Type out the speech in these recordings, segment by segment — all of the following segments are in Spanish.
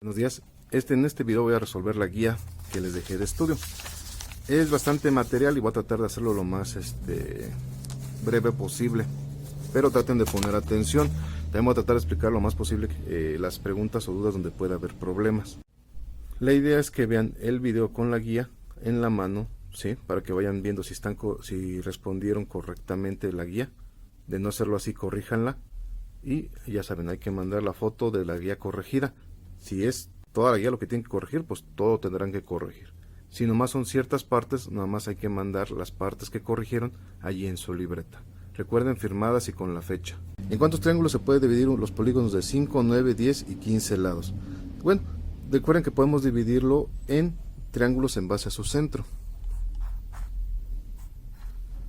Buenos días, en este video voy a resolver la guía que les dejé de estudio. Es bastante material y voy a tratar de hacerlo lo más breve posible, pero traten de poner atención. También voy a tratar de explicar lo más posible las preguntas o dudas donde pueda haber problemas. La idea es que vean el video con la guía en la mano, ¿sí? Para que vayan viendo si respondieron correctamente la guía. De no hacerlo así, corríjanla. Y ya saben, hay que mandar la foto de la guía corregida. Si es toda la guía lo que tienen que corregir, pues todo tendrán que corregir. Si nomás son ciertas partes, nada más hay que mandar las partes que corrigieron allí en su libreta. Recuerden, firmadas y con la fecha. ¿En cuántos triángulos se puede dividir los polígonos de 5, 9, 10 y 15 lados? Bueno, recuerden que podemos dividirlo en triángulos en base a su centro.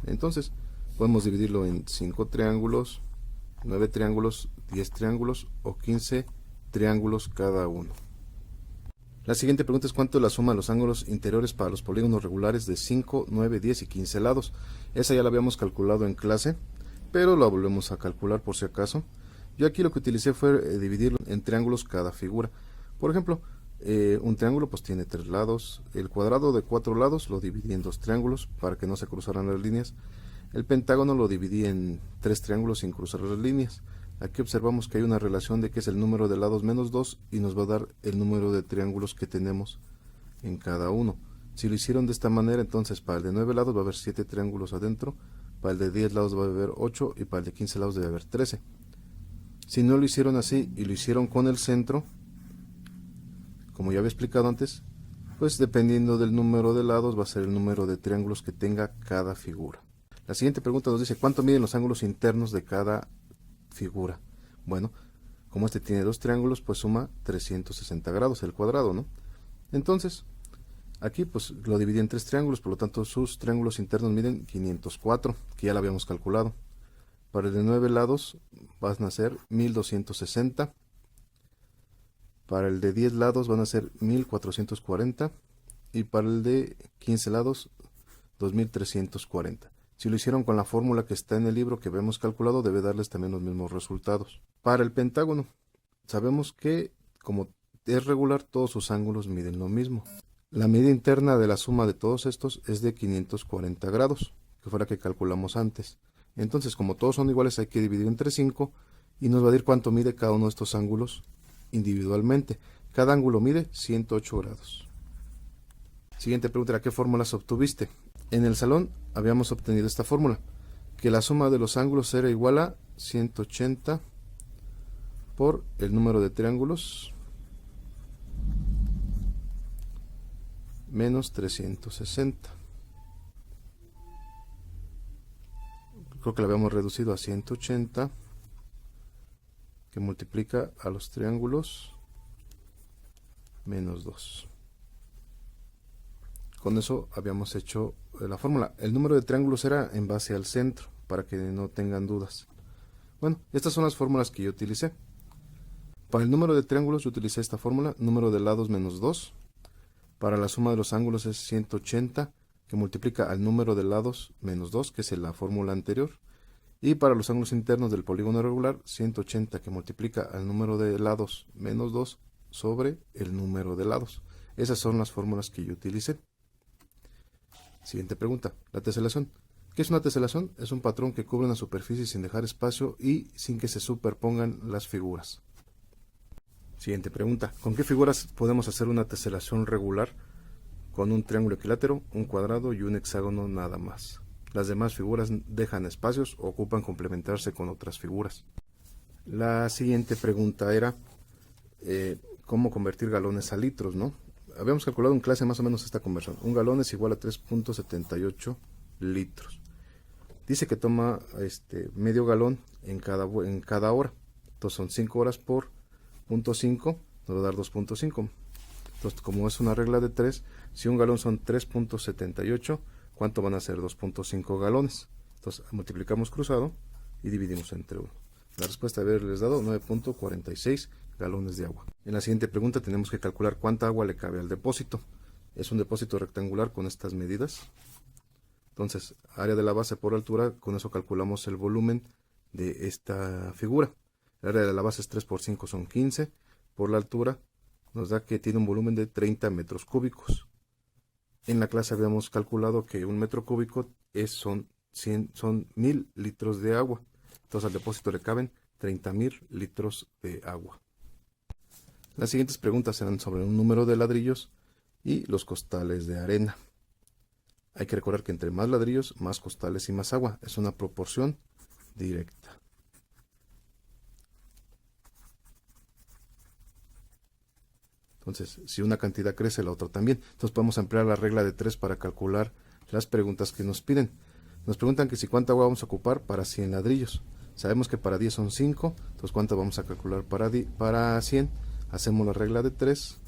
Entonces, podemos dividirlo en 5 triángulos, 9 triángulos, 10 triángulos o 15 triángulos cada uno. La siguiente pregunta es cuánto es la suma de los ángulos interiores para los polígonos regulares de 5, 9, 10 y 15 lados. Esa ya la habíamos calculado en clase, pero la volvemos a calcular por si acaso. Yo aquí lo que utilicé fue dividirlo en triángulos cada figura. Por ejemplo, un triángulo pues tiene 3 lados. El cuadrado de 4 lados lo dividí en 2 triángulos para que no se cruzaran las líneas. El pentágono lo dividí en 3 triángulos sin cruzar las líneas. Aquí observamos que hay una relación de que es el número de lados menos 2 y nos va a dar el número de triángulos que tenemos en cada uno. Si lo hicieron de esta manera, entonces para el de 9 lados va a haber 7 triángulos adentro, para el de 10 lados va a haber 8 y para el de 15 lados debe haber 13. Si no lo hicieron así y lo hicieron con el centro, como ya había explicado antes, pues dependiendo del número de lados va a ser el número de triángulos que tenga cada figura. La siguiente pregunta nos dice ¿cuánto miden los ángulos internos de cada figura? Bueno, como este tiene 2 triángulos, pues suma 360 grados el cuadrado, ¿no? Entonces, aquí pues lo dividí en 3 triángulos, por lo tanto sus triángulos internos miden 504, que ya lo habíamos calculado. Para el de 9 lados van a ser 1260. Para el de 10 lados van a ser 1440. Y para el de 15 lados, 2340. Si lo hicieron con la fórmula que está en el libro que hemos calculado, debe darles también los mismos resultados. Para el pentágono, sabemos que como es regular, todos sus ángulos miden lo mismo. La medida interna de la suma de todos estos es de 540 grados, que fue la que calculamos antes. Entonces, como todos son iguales, hay que dividir entre 5 y nos va a decir cuánto mide cada uno de estos ángulos individualmente. Cada ángulo mide 108 grados. Siguiente pregunta, ¿a qué fórmulas obtuviste? En el salón habíamos obtenido esta fórmula, que la suma de los ángulos era igual a 180 por el número de triángulos menos 360. Creo que la habíamos reducido a 180, que multiplica a los triángulos menos 2. Con eso habíamos hecho la fórmula. El número de triángulos era en base al centro, para que no tengan dudas. Bueno, estas son las fórmulas que yo utilicé. Para el número de triángulos yo utilicé esta fórmula, número de lados menos 2. Para la suma de los ángulos es 180, que multiplica al número de lados menos 2, que es la fórmula anterior. Y para los ángulos internos del polígono regular, 180, que multiplica al número de lados menos 2 sobre el número de lados. Esas son las fórmulas que yo utilicé. Siguiente pregunta, la teselación. ¿Qué es una teselación? Es un patrón que cubre una superficie sin dejar espacio y sin que se superpongan las figuras. Siguiente pregunta, ¿con qué figuras podemos hacer una teselación regular? Con un triángulo equilátero, un cuadrado y un hexágono nada más. Las demás figuras dejan espacios o ocupan complementarse con otras figuras. La siguiente pregunta era ¿cómo convertir galones a litros, no? Habíamos calculado en clase más o menos esta conversión. Un galón es igual a 3.78 litros. Dice que toma medio galón en cada hora. Entonces son 5 horas por 0.5, nos va a dar 2.5. Entonces, como es una regla de 3, si un galón son 3.78, ¿cuánto van a ser 2.5 galones? Entonces multiplicamos cruzado y dividimos entre 1. La respuesta debe haberles dado 9.46 galones de agua. En la siguiente pregunta tenemos que calcular cuánta agua le cabe al depósito. Es un depósito rectangular con estas medidas. Entonces, área de la base por altura, con eso calculamos el volumen de esta figura. El área de la base es 3 por 5 son 15, por la altura nos da que tiene un volumen de 30 metros cúbicos. En la clase habíamos calculado que un metro cúbico son 1000 litros de agua. Entonces al depósito le caben 30.000 litros de agua. Las siguientes preguntas serán sobre un número de ladrillos y los costales de arena. Hay que recordar que entre más ladrillos, más costales y más agua. Es una proporción directa. Entonces, si una cantidad crece, la otra también. Entonces podemos emplear la regla de 3 para calcular las preguntas que nos piden. Nos preguntan que si cuánta agua vamos a ocupar para 100 ladrillos. Sabemos que para 10 son 5, entonces ¿cuánto vamos a calcular para 100? Hacemos la regla de 3,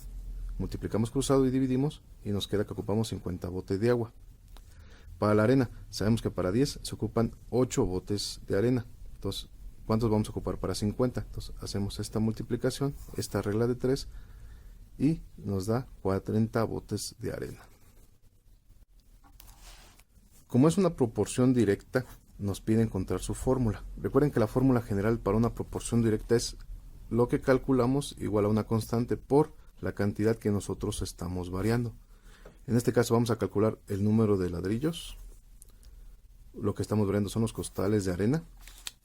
multiplicamos cruzado y dividimos, y nos queda que ocupamos 50 botes de agua. Para la arena, sabemos que para 10 se ocupan 8 botes de arena. Entonces, ¿cuántos vamos a ocupar para 50? Entonces, hacemos esta multiplicación, esta regla de 3, y nos da 40 botes de arena. Como es una proporción directa, nos pide encontrar su fórmula. Recuerden que la fórmula general para una proporción directa es lo que calculamos igual a una constante por la cantidad que nosotros estamos variando. En este caso vamos a calcular el número de ladrillos. Lo que estamos variando son los costales de arena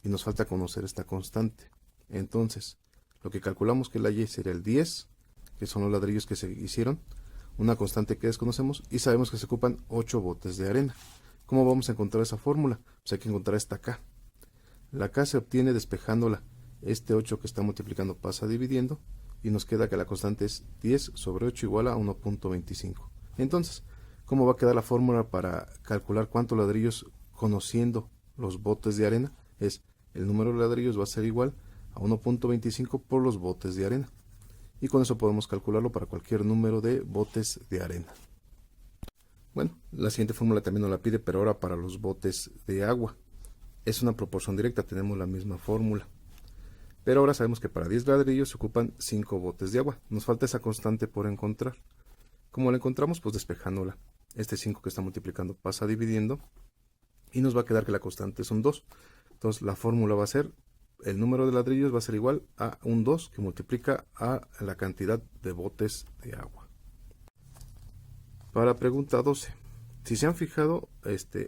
y nos falta conocer esta constante. Entonces, lo que calculamos que la Y sería el 10, que son los ladrillos que se hicieron, una constante que desconocemos, y sabemos que se ocupan 8 botes de arena. ¿Cómo vamos a encontrar esa fórmula? Pues hay que encontrar esta K. La K se obtiene despejándola. Este 8 que está multiplicando pasa dividiendo, y nos queda que la constante es 10 sobre 8 igual a 1.25. Entonces, ¿cómo va a quedar la fórmula para calcular cuántos ladrillos conociendo los botes de arena? Es el número de ladrillos va a ser igual a 1.25 por los botes de arena. Y con eso podemos calcularlo para cualquier número de botes de arena. Bueno, la siguiente fórmula también nos la pide, pero ahora para los botes de agua. Es una proporción directa, tenemos la misma fórmula. Pero ahora sabemos que para 10 ladrillos se ocupan 5 botes de agua. Nos falta esa constante por encontrar. ¿Cómo la encontramos? Pues despejándola. Este 5 que está multiplicando pasa dividiendo, y nos va a quedar que la constante son 2. Entonces la fórmula va a ser, el número de ladrillos va a ser igual a un 2 que multiplica a la cantidad de botes de agua. Para pregunta 12. Si se han fijado,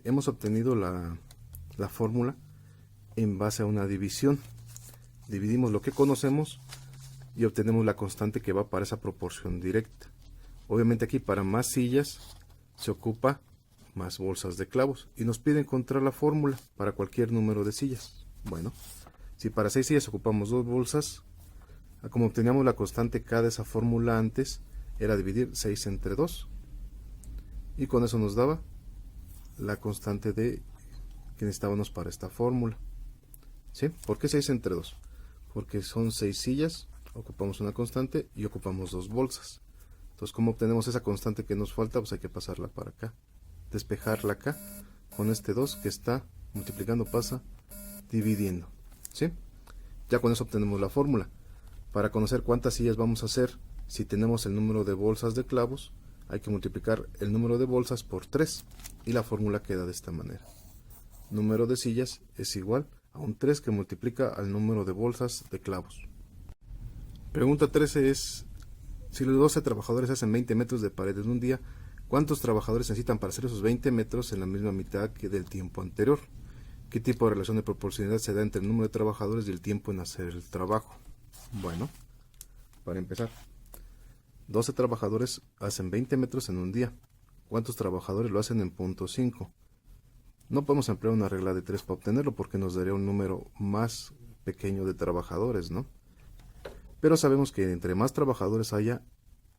hemos obtenido la fórmula en base a una división. Dividimos lo que conocemos y obtenemos la constante que va para esa proporción directa. Obviamente aquí para más sillas se ocupa más bolsas de clavos, y nos pide encontrar la fórmula para cualquier número de sillas. Bueno, si para 6 sillas ocupamos 2 bolsas, como obteníamos la constante K de esa fórmula antes, era dividir 6 entre 2, y con eso nos daba la constante que necesitábamos para esta fórmula. ¿Sí? ¿Por qué 6 entre 2? Porque son 6 sillas, ocupamos una constante y ocupamos 2 bolsas. Entonces, ¿cómo obtenemos esa constante que nos falta? Pues hay que pasarla para acá. Despejarla acá con este 2 que está multiplicando, pasa dividiendo. ¿Sí? Ya con eso obtenemos la fórmula. Para conocer cuántas sillas vamos a hacer, si tenemos el número de bolsas de clavos, hay que multiplicar el número de bolsas por 3, y la fórmula queda de esta manera. Número de sillas es igual a un 3 que multiplica al número de bolsas de clavos. Pregunta 13 es, si los 12 trabajadores hacen 20 metros de pared en un día, ¿cuántos trabajadores necesitan para hacer esos 20 metros en la misma mitad que del tiempo anterior? ¿Qué tipo de relación de proporcionalidad se da entre el número de trabajadores y el tiempo en hacer el trabajo? Bueno, para empezar, 12 trabajadores hacen 20 metros en un día. ¿Cuántos trabajadores lo hacen en 0.5? No podemos emplear una regla de 3 para obtenerlo, porque nos daría un número más pequeño de trabajadores, ¿no? Pero sabemos que entre más trabajadores haya,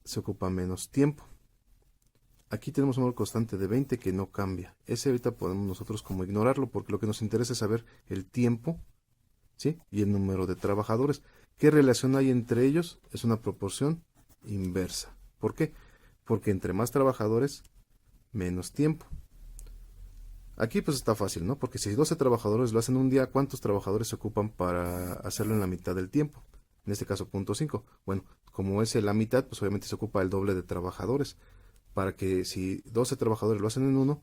se ocupa menos tiempo. Aquí tenemos un número constante de 20 que no cambia. Ese ahorita podemos nosotros como ignorarlo, porque lo que nos interesa es saber el tiempo, ¿sí? Y el número de trabajadores. ¿Qué relación hay entre ellos? Es una proporción inversa. ¿Por qué? Porque entre más trabajadores, menos tiempo. Aquí pues está fácil, ¿no? Porque si 12 trabajadores lo hacen un día, ¿cuántos trabajadores se ocupan para hacerlo en la mitad del tiempo? En este caso 0.5. Bueno, como es la mitad, pues obviamente se ocupa el doble de trabajadores. Para que si 12 trabajadores lo hacen en uno,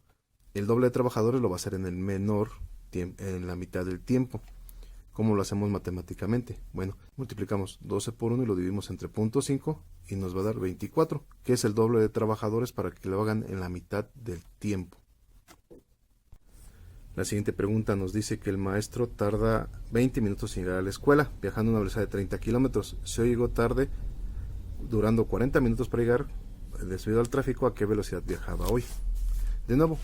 el doble de trabajadores lo va a hacer en el menor tiempo, en la mitad del tiempo. ¿Cómo lo hacemos matemáticamente? Bueno, multiplicamos 12 por 1 y lo dividimos entre 0.5 y nos va a dar 24, que es el doble de trabajadores para que lo hagan en la mitad del tiempo. La siguiente pregunta nos dice que el maestro tarda 20 minutos en llegar a la escuela, viajando a una velocidad de 30 kilómetros. Si hoy llegó tarde, durando 40 minutos para llegar, debido al tráfico, ¿a qué velocidad viajaba hoy? De nuevo,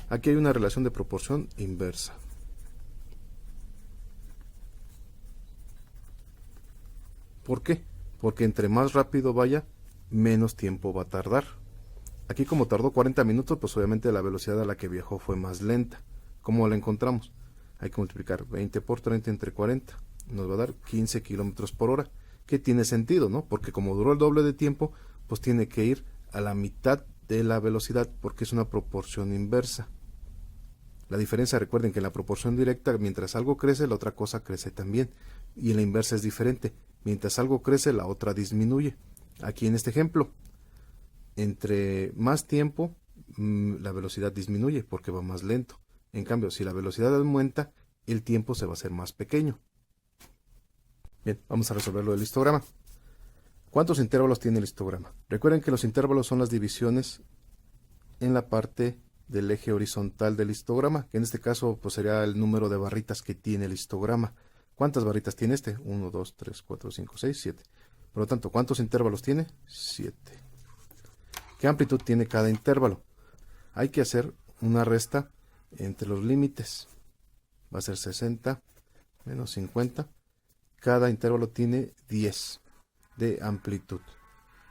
aquí hay una relación de proporción inversa. ¿Por qué? Porque entre más rápido vaya, menos tiempo va a tardar. Aquí como tardó 40 minutos, pues obviamente la velocidad a la que viajó fue más lenta. ¿Cómo la encontramos? Hay que multiplicar 20 por 30 entre 40. Nos va a dar 15 kilómetros por hora. Que tiene sentido, ¿no? Porque como duró el doble de tiempo, pues tiene que ir a la mitad de la velocidad, porque es una proporción inversa. La diferencia, recuerden que en la proporción directa, mientras algo crece, la otra cosa crece también. Y en la inversa es diferente. Mientras algo crece, la otra disminuye. Aquí en este ejemplo, entre más tiempo, la velocidad disminuye porque va más lento. En cambio, si la velocidad aumenta, el tiempo se va a hacer más pequeño. Bien, vamos a resolver lo del histograma. ¿Cuántos intervalos tiene el histograma? Recuerden que los intervalos son las divisiones en la parte del eje horizontal del histograma, que en este caso pues sería el número de barritas que tiene el histograma. ¿Cuántas barritas tiene este? 1, 2, 3, 4, 5, 6, 7. Por lo tanto, ¿cuántos intervalos tiene? 7. ¿Qué amplitud tiene cada intervalo? Hay que hacer una resta entre los límites. Va a ser 60 menos 50. Cada intervalo tiene 10 de amplitud.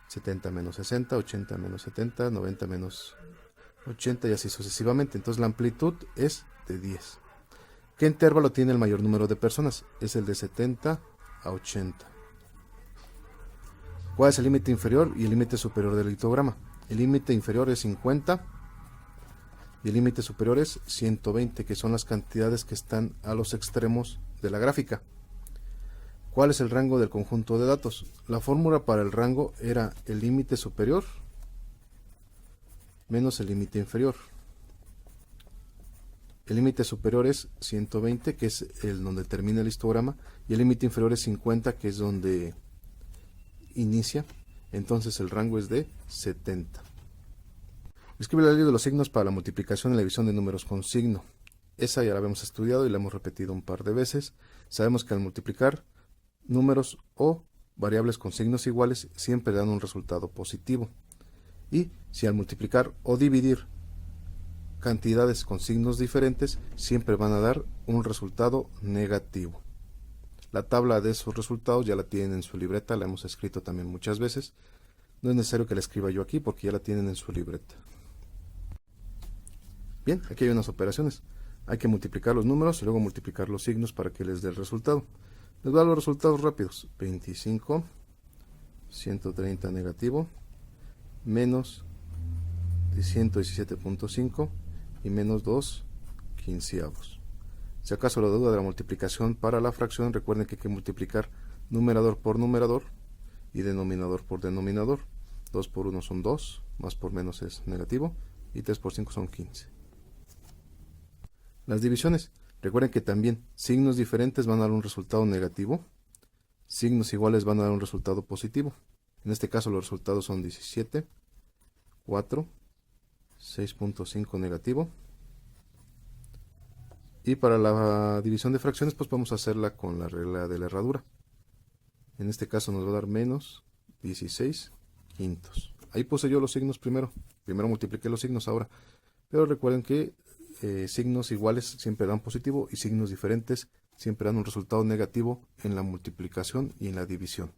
70 menos 60, 80 menos 70, 90 menos 80 y así sucesivamente. Entonces la amplitud es de 10. ¿Qué intervalo tiene el mayor número de personas? Es el de 70 a 80. ¿Cuál es el límite inferior y el límite superior del histograma? El límite inferior es 50 y el límite superior es 120, que son las cantidades que están a los extremos de la gráfica. ¿Cuál es el rango del conjunto de datos? La fórmula para el rango era el límite superior menos el límite inferior. El límite superior es 120, que es el donde termina el histograma, y el límite inferior es 50, que es donde inicia. Entonces el rango es de 70. Escribe la ley de los signos para la multiplicación y la división de números con signo. Esa ya la habíamos estudiado y la hemos repetido un par de veces. Sabemos que al multiplicar números o variables con signos iguales siempre dan un resultado positivo. Y si al multiplicar o dividir cantidades con signos diferentes, siempre van a dar un resultado negativo. La tabla de esos resultados ya la tienen en su libreta, la hemos escrito también muchas veces. No es necesario que la escriba yo aquí porque ya la tienen en su libreta. Bien, aquí hay unas operaciones. Hay que multiplicar los números y luego multiplicar los signos para que les dé el resultado. Les voy a dar los resultados rápidos. 25, 130 negativo, menos 117.5 y menos 2 quinceavos. Si acaso la duda de la multiplicación para la fracción, recuerden que hay que multiplicar numerador por numerador y denominador por denominador. 2 por 1 son 2, más por menos es negativo, y 3 por 5 son 15. Las divisiones, recuerden que también signos diferentes van a dar un resultado negativo, signos iguales van a dar un resultado positivo. En este caso los resultados son 17, 4, 6.5 negativo. Y para la división de fracciones, pues vamos a hacerla con la regla de la herradura. En este caso nos va a dar menos 16 quintos. Ahí puse yo los signos primero. Primero multipliqué los signos ahora. Pero recuerden que signos iguales siempre dan positivo y signos diferentes siempre dan un resultado negativo en la multiplicación y en la división.